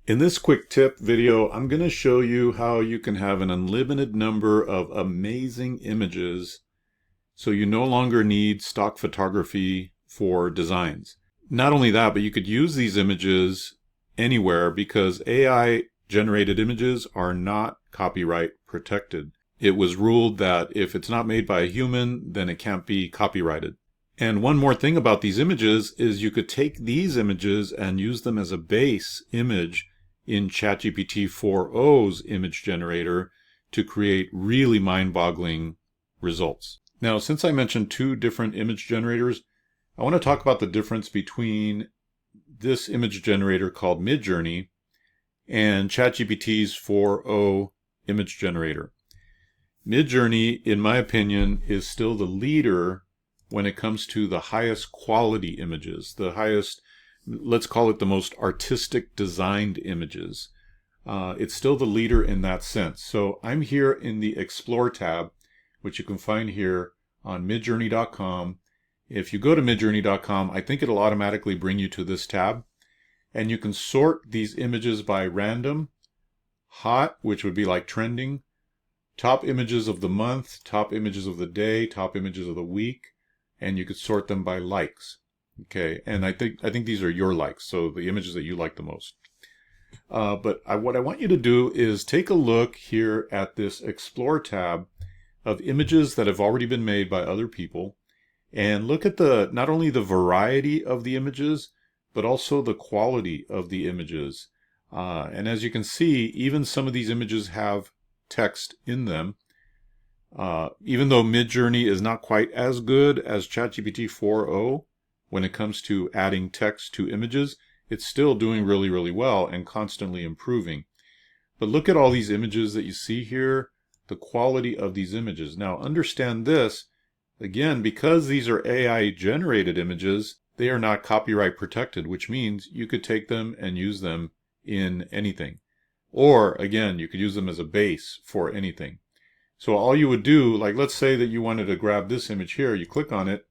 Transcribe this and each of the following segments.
In this quick tip video, I'm going to show you how you can have an unlimited number of amazing images so you no longer need stock photography for designs. Not only that, but you could use these images anywhere because AI generated images are not copyright protected. It was ruled that if it's not made by a human, then it can't be copyrighted. And one more thing about these images is you could take these images and use them as a base image in ChatGPT 4.0's image generator to create really mind-boggling results. Now, since I mentioned two different image generators, I want to talk about the difference between this image generator called Midjourney and ChatGPT's 4.0 image generator. Midjourney, in my opinion, is still the leader when it comes to the highest quality images, the highest, let's call it the most artistic designed images. It's still the leader in that sense. So I'm here in the Explore tab, which you can find here on midjourney.com. If you go to midjourney.com, I think it'll automatically bring you to this tab. And you can sort these images by random, hot, which would be like trending, top images of the month, top images of the day, top images of the week, and you could sort them by likes. Okay, and I think these are your likes, so the images that you like the most. But what I want you to do is take a look here at this Explore tab of images that have already been made by other people, and look at not only the variety of the images, but also the quality of the images. And as you can see, even some of these images have text in them. Even though Midjourney is not quite as good as ChatGPT 4.0 when it comes to adding text to images, it's still doing really, really well and constantly improving. But look at all these images that you see here, the quality of these images. Now understand this, again, because these are AI generated images, they are not copyright protected, which means you could take them and use them in anything. Or again, you could use them as a base for anything. So all you would do, like let's say that you wanted to grab this image here, you click on it,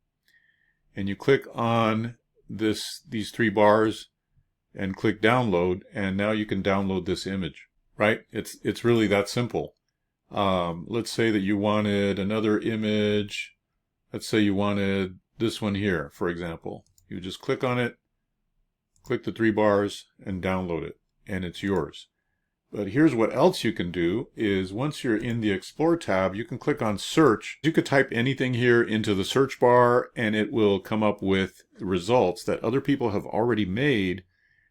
and you click on these three bars and click download, and now you can download this image, right? It's really that simple. Let's say that you wanted another image. Let's say you wanted this one here, for example. You just click on it, click the three bars, and download it, and it's yours. But here's what else you can do is once you're in the Explore tab, you can click on Search. You could type anything here into the search bar and it will come up with results that other people have already made.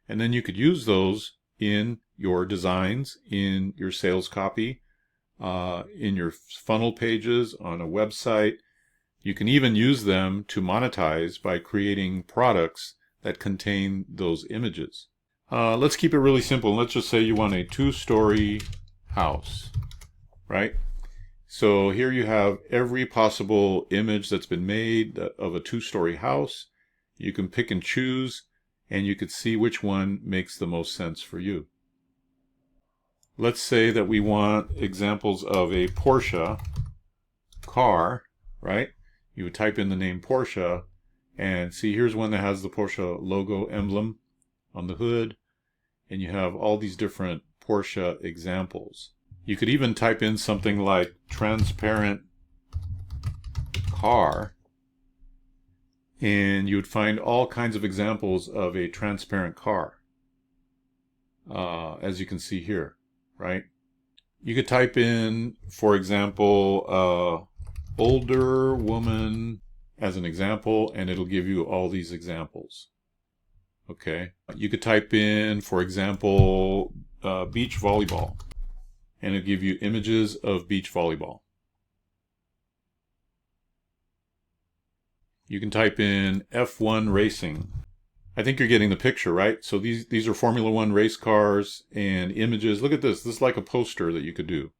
And then you could use those in your designs, in your sales copy, in your funnel pages, on a website. You can even use them to monetize by creating products that contain those images. Let's keep it really simple. Let's just say you want a two-story house, right? So here you have every possible image that's been made of a two-story house. You can pick and choose, and you could see which one makes the most sense for you. Let's say that we want examples of a Porsche car, right? You would type in the name Porsche, and see here's one that has the Porsche logo emblem on the hood. And you have all these different Porsche examples. You could even type in something like transparent car, and you would find all kinds of examples of a transparent car, as you can see here, right? You could type in, for example, older woman as an example, and it'll give you all these examples. Okay, you could type in, for example, beach volleyball, and it'll give you images of beach volleyball. You can type in F1 racing. I think you're getting the picture, right? So these are Formula One race cars and images. Look at this. This is like a poster that you could do.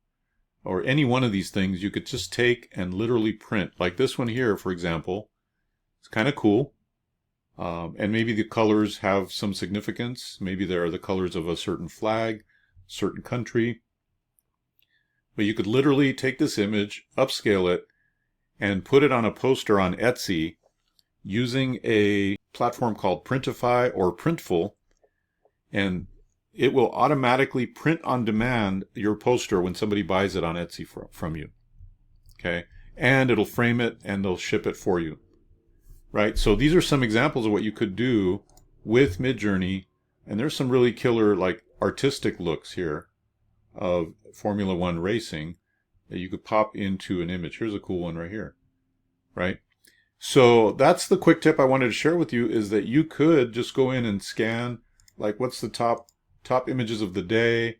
Or any one of these things you could just take and literally print. Like this one here, for example. It's kind of cool. And maybe the colors have some significance. Maybe they are the colors of a certain flag, certain country. But you could literally take this image, upscale it, and put it on a poster on Etsy using a platform called Printify or Printful. And it will automatically print on demand your poster when somebody buys it on Etsy from you. Okay. And it'll frame it and they'll ship it for you. Right. So these are some examples of what you could do with Midjourney. And there's some really killer, like, artistic looks here of Formula One racing that you could pop into an image. Here's a cool one right here. Right. So that's the quick tip I wanted to share with you, is that you could just go in and scan, like, what's the top images of the day.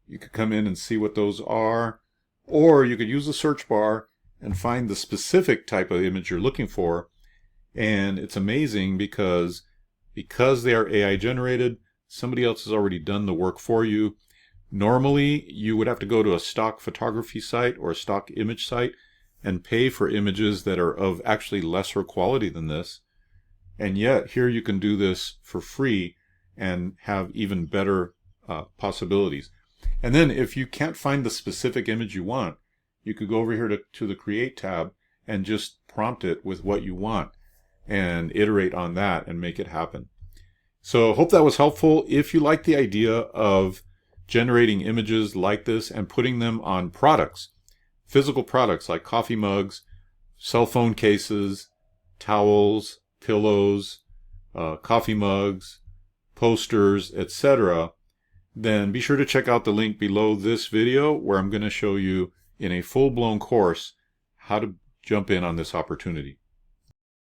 You could come in and see what those are, or you could use the search bar and find the specific type of image you're looking for. And it's amazing because they are AI generated, somebody else has already done the work for you. Normally, you would have to go to a stock photography site or a stock image site and pay for images that are of actually lesser quality than this. And yet, here you can do this for free and have even better possibilities. And then if you can't find the specific image you want, you could go over here to the Create tab and just prompt it with what you want and iterate on that and make it happen. So hope that was helpful. If you like the idea of generating images like this and putting them on products, physical products like coffee mugs, cell phone cases, towels, pillows, coffee mugs, posters, etc., then be sure to check out the link below this video where I'm going to show you in a full-blown course how to jump in on this opportunity.